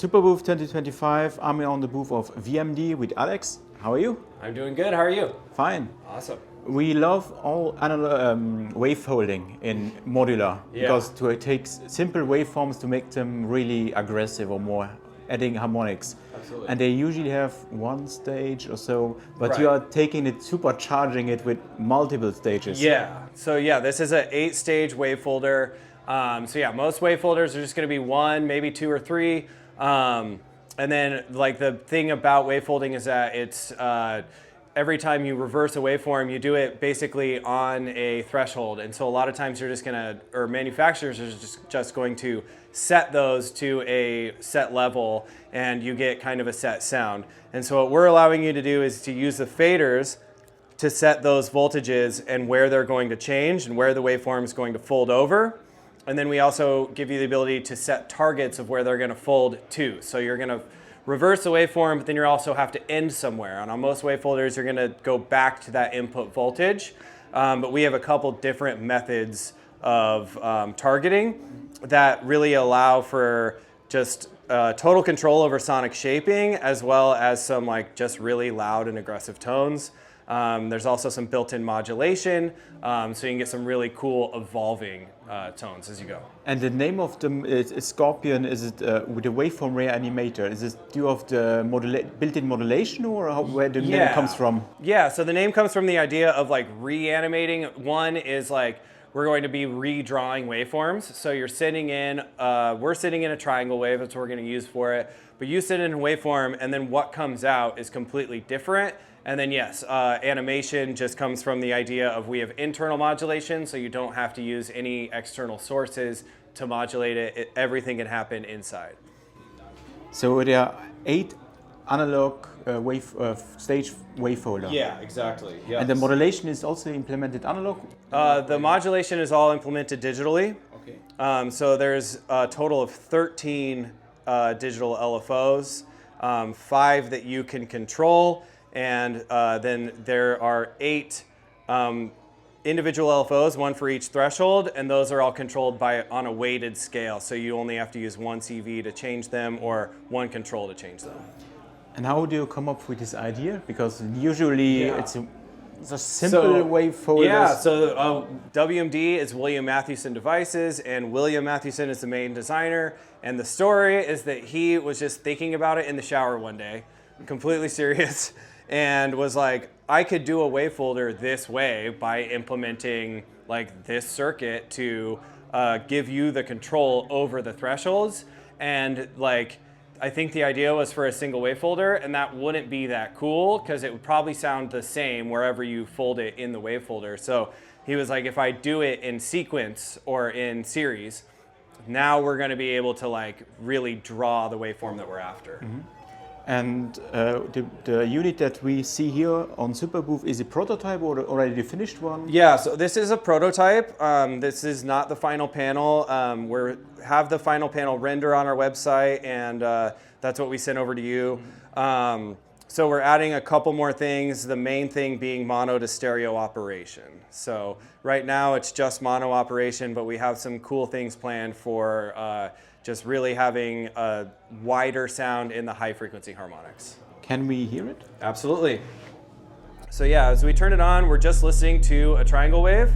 Superbooth 2025. I'm on the booth of WMD with Alex. How are you? I'm doing good. How are you? Fine. Awesome. We love all analog wavefolding in modular because it takes simple waveforms to make them really aggressive or more, adding harmonics. Absolutely. And they usually have one stage or so, but you are taking it, supercharging it with multiple stages. Yeah. So yeah, this is an 8-stage wavefolder. So yeah, most wavefolders are just going to be 1, maybe 2 or 3. And then like the thing about wavefolding is that it's every time you reverse a waveform, you do it basically on a threshold. And so a lot of times you're just gonna, or manufacturers are just going to set those to a set level and you get kind of a set sound. And so what we're allowing you to do is to use the faders to set those voltages and where they're going to change and where the waveform is going to fold over. And then we also give you the ability to set targets of where they're gonna fold to. So you're gonna reverse the waveform, but then you also have to end somewhere. And on most wavefolders, you're gonna go back to that input voltage. But we have a couple different methods of targeting that really allow for just total control over sonic shaping, as well as some like just really loud and aggressive tones. There's also some built-in modulation, so you can get some really cool evolving tones as you go. And the name of the Skorpion, is it with the waveform Reanimator? Is it due of the built-in modulation, or where the name comes from? Yeah, so the name comes from the idea of like reanimating. One is like we're going to be redrawing waveforms. So you're sitting in, we're sitting in a triangle wave, that's what we're going to use for it. But you sit in a waveform, and then what comes out is completely different. And then yes, animation just comes from the idea of we have internal modulation, so you don't have to use any external sources to modulate it. Everything can happen inside. So there are 8 analog stage wavefolder. Yeah, exactly. Yes. And the modulation is also implemented analog? The modulation is all implemented digitally. Okay. So there's a total of 13 digital LFOs, 5 that you can control. And then there are 8 individual LFOs, 1 for each threshold, and those are all controlled on a weighted scale. So you only have to use 1 CV to change them or 1 control to change them. And how do you come up with this idea? Because usually it's a simple wavefolder. Yeah, so WMD is William Matthewson Devices, and William Matthewson is the main designer. And the story is that he was just thinking about it in the shower one day, completely serious. And was like, I could do a wavefolder this way by implementing like this circuit to give you the control over the thresholds. And like, I think the idea was for a single wavefolder, and that wouldn't be that cool because it would probably sound the same wherever you fold it in the wavefolder. So he was like, if I do it in sequence or in series, now we're gonna be able to like really draw the waveform that we're after. Mm-hmm. And the unit that we see here on Superbooth, is a prototype or already the finished one? Yeah, so this is a prototype. This is not the final panel. We have the final panel render on our website, and that's what we sent over to you. So we're adding a couple more things, the main thing being mono to stereo operation. So right now it's just mono operation, but we have some cool things planned for just really having a wider sound in the high frequency harmonics. Can we hear it? Absolutely. So yeah, as we turn it on, we're just listening to a triangle wave,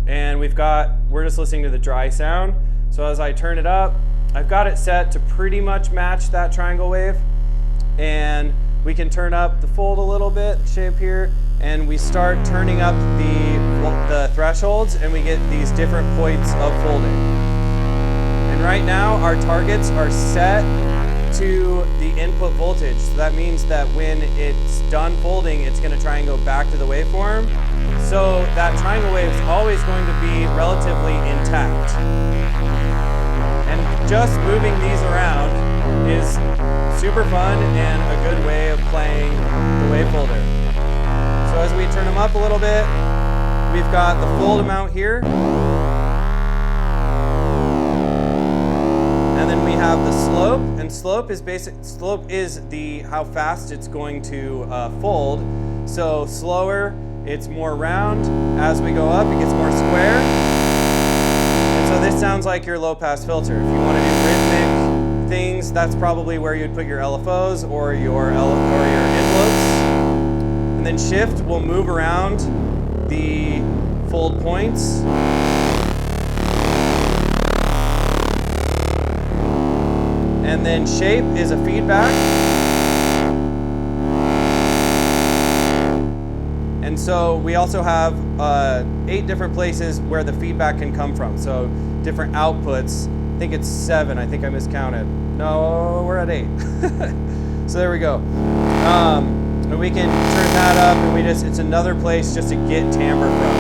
and we're just listening to the dry sound. So as I turn it up, I've got it set to pretty much match that triangle wave, and we can turn up the fold a little bit, shape here, and we start turning up the thresholds, and we get these different points of folding. And right now, our targets are set to the input voltage. So that means that when it's done folding, it's going to try and go back to the waveform. So that triangle wave is always going to be relatively intact. And just moving these around is super fun and a good way of playing the wavefolder. So as we turn them up a little bit, we've got the fold amount here. And then we have the slope, and slope is how fast it's going to fold. So slower, it's more round. As we go up, it gets more square. And so this sounds like your low pass filter. If you want to do rhythmic things Shift, that's probably where you'd put your LFOs or your envelopes. And then Shift will move around the fold points. And then Shape is a feedback. And so we also have 8 different places where the feedback can come from. So different outputs. I think it's 7. I think I miscounted. No, we're at 8. So there we go. And we can turn that up, and it's another place just to get timbre from.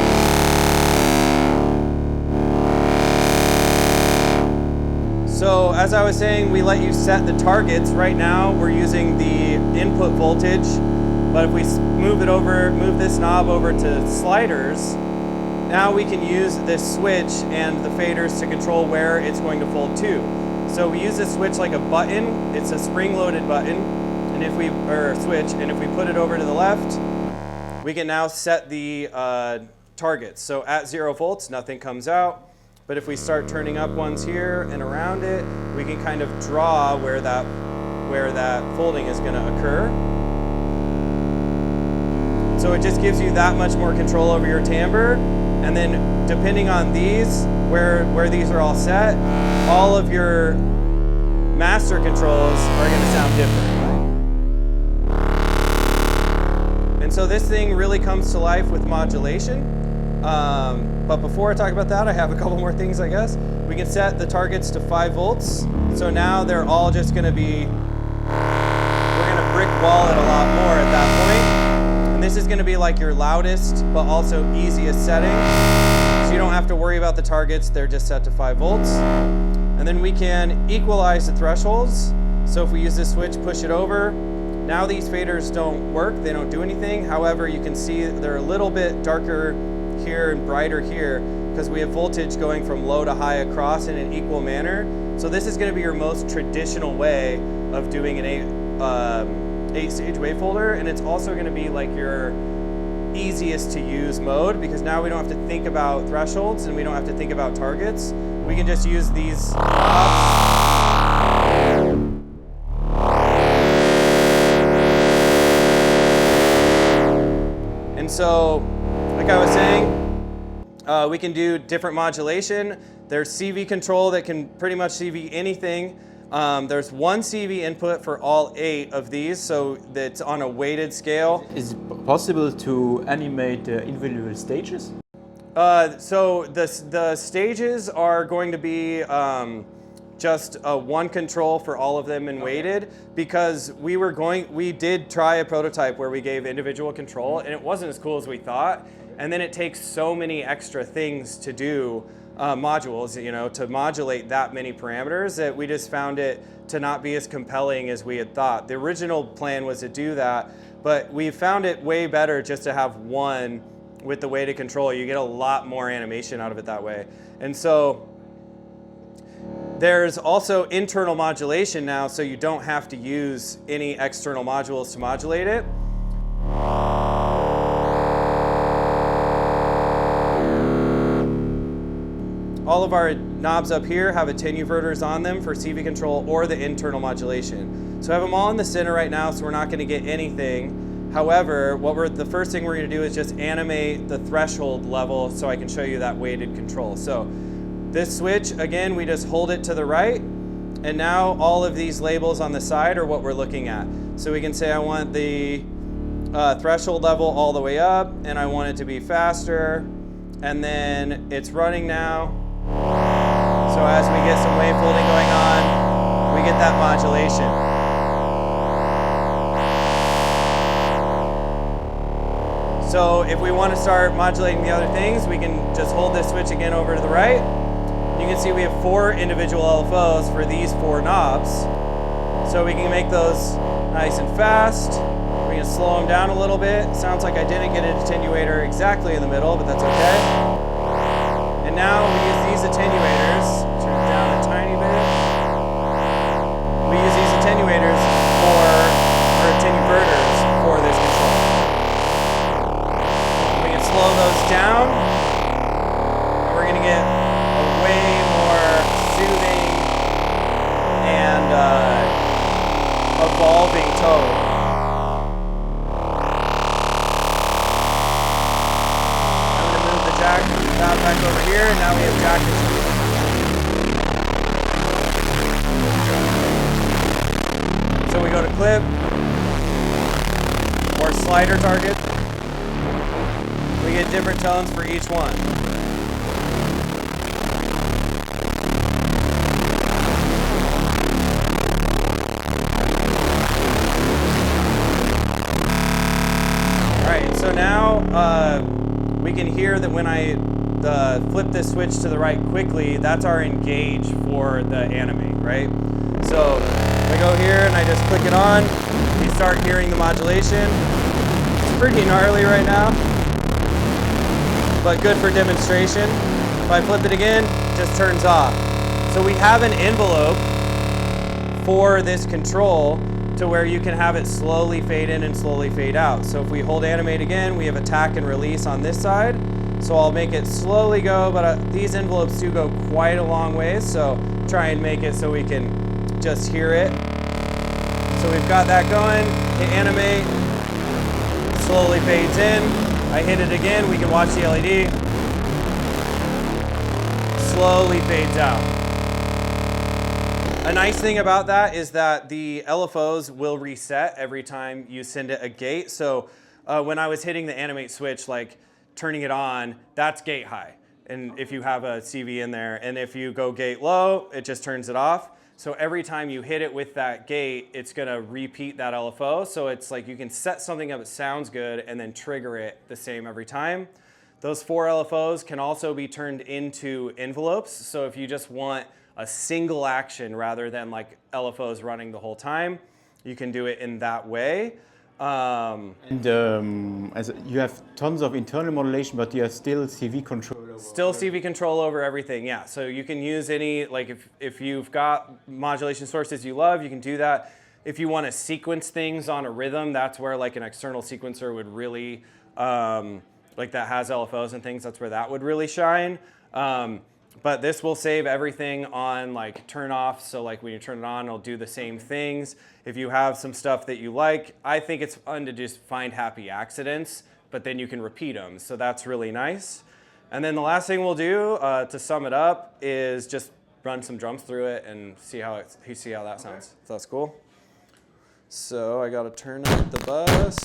So as I was saying, we let you set the targets. Right now, we're using the input voltage, but if we move this knob over to sliders, now we can use this switch and the faders to control where it's going to fold to. So we use this switch like a button. It's a spring-loaded button, and if we put it over to the left, we can now set the targets. So at 0 volts, nothing comes out. But if we start turning up ones here and around it, we can kind of draw where that folding is going to occur. So it just gives you that much more control over your timbre. And then depending on these, where these are all set, all of your master controls are going to sound different. And so this thing really comes to life with modulation. But before I talk about that, I have a couple more things, I guess. We can set the targets to 5 volts. So now they're all just going to be, we're going to brick wall it a lot more at that point. And this is going to be like your loudest, but also easiest setting. So you don't have to worry about the targets. They're just set to 5 volts. And then we can equalize the thresholds. So if we use this switch, push it over. Now these faders don't work. They don't do anything. However, you can see they're a little bit darker here and brighter here because we have voltage going from low to high across in an equal manner. So this is going to be your most traditional way of doing an 8-stage wavefolder, and it's also going to be like your easiest to use mode because now we don't have to think about thresholds and we don't have to think about targets. We can just use these knobs. And so, like I was saying, we can do different modulation. There's CV control that can pretty much CV anything. There's one CV input for all 8 of these, so that's on a weighted scale. Is it possible to animate the individual stages? So the stages are going to be just one control for all of them and weighted, because we did try a prototype where we gave individual control and it wasn't as cool as we thought. And then it takes so many extra things to do modules, to modulate that many parameters that we just found it to not be as compelling as we had thought. The original plan was to do that, but we found it way better just to have one with the weighted control. You get a lot more animation out of it that way. And so there's also internal modulation now, so you don't have to use any external modules to modulate it. All of our knobs up here have attenuverters on them for CV control or the internal modulation. So I have them all in the center right now, so we're not going to get anything. However, the first thing we're going to do is just animate the threshold level so I can show you that weighted control. So this switch, again, we just hold it to the right, and now all of these labels on the side are what we're looking at. So we can say I want the threshold level all the way up, and I want it to be faster, and then it's running now. So as we get some wavefolding going on, we get that modulation. So if we want to start modulating the other things, we can just hold this switch again over to the right. You can see we have 4 individual LFOs for these 4 knobs. So we can make those nice and fast. We can slow them down a little bit. Sounds like I didn't get an attenuator exactly in the middle, but that's okay. And now we use these attenuators, turn it down a tiny bit. We use these attenuators or attenuverters for this control. We can slow those down, and we're going to get a way more soothing and toe. I'm going to move the jack valve back over here, and now we have jack control. So we go to clip, or slider target. We get different tones for each one. So now we can hear that when I flip this switch to the right quickly, that's our engage for the animate, right? So I go here and I just click it on, you start hearing the modulation. It's pretty gnarly right now, but good for demonstration. If I flip it again, it just turns off. So we have an envelope for this control to where you can have it slowly fade in and slowly fade out. So if we hold animate again, we have attack and release on this side. So I'll make it slowly go, but these envelopes do go quite a long ways, so try and make it so we can just hear it. So we've got that going, hit animate, slowly fades in. I hit it again, we can watch the LED. Slowly fades out. A nice thing about that is that the LFOs will reset every time you send it a gate. So when I was hitting the animate switch, like turning it on, that's gate high. And if you have a CV in there, and if you go gate low, it just turns it off. So every time you hit it with that gate, it's gonna repeat that LFO. So it's like you can set something up that sounds good and then trigger it the same every time. Those 4 LFOs can also be turned into envelopes. So if you just want a single action rather than like LFOs running the whole time, you can do it in that way. As you have tons of internal modulation, but you have still CV control over. Still CV control over everything, yeah. So you can use any, like if you've got modulation sources you love, you can do that. If you want to sequence things on a rhythm, that's where like an external sequencer would really, like that has LFOs and things, that's where that would really shine. But this will save everything on like turn off. So like when you turn it on, it'll do the same things. If you have some stuff that you like, I think it's fun to just find happy accidents, but then you can repeat them. So that's really nice. And then the last thing we'll do to sum it up is just run some drums through it and see how that sounds. So that's cool. So I gotta turn up the bus.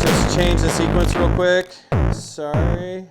Just change the sequence real quick. Sorry.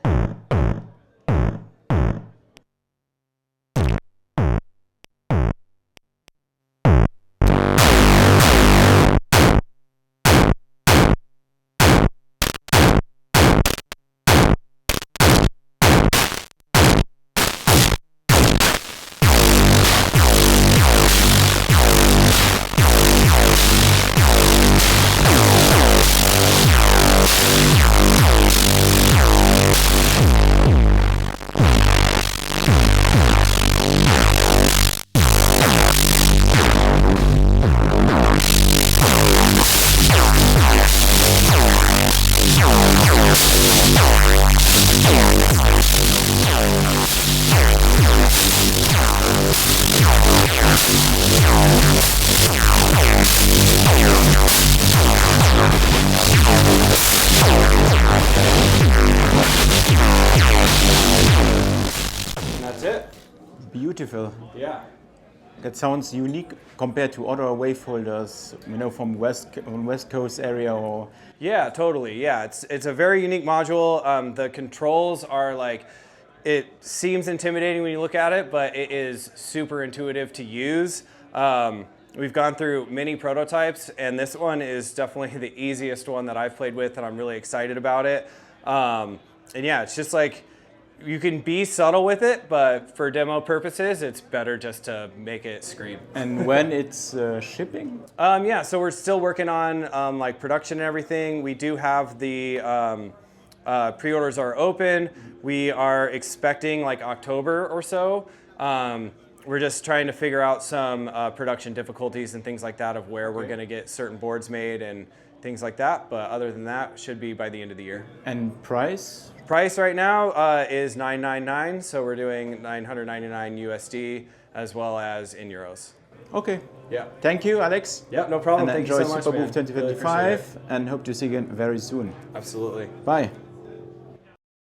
Beautiful. Yeah. That sounds unique compared to other wavefolders, you know, from West Coast area or. Yeah, totally. Yeah, it's a very unique module. The controls are like, it seems intimidating when you look at it, but it is super intuitive to use. We've gone through many prototypes, and this one is definitely the easiest one that I've played with, and I'm really excited about it. And yeah, it's just like, you can be subtle with it, but for demo purposes, it's better just to make it scream. And when it's shipping? Yeah, so we're still working on like production and everything. We do have the pre-orders are open. We are expecting like October or so. we're just trying to figure out some production difficulties and things like that of where we're going to get certain boards made and things like that. But other than that, should be by the end of the year. And price? Price right now is $999, so we're doing $999 USD as well as in euros. Okay. Yeah. Thank you, Alex. Yeah, no problem. And Thank enjoy you so much, Superbooth man. 2025, and hope to see you again very soon. Absolutely. Bye.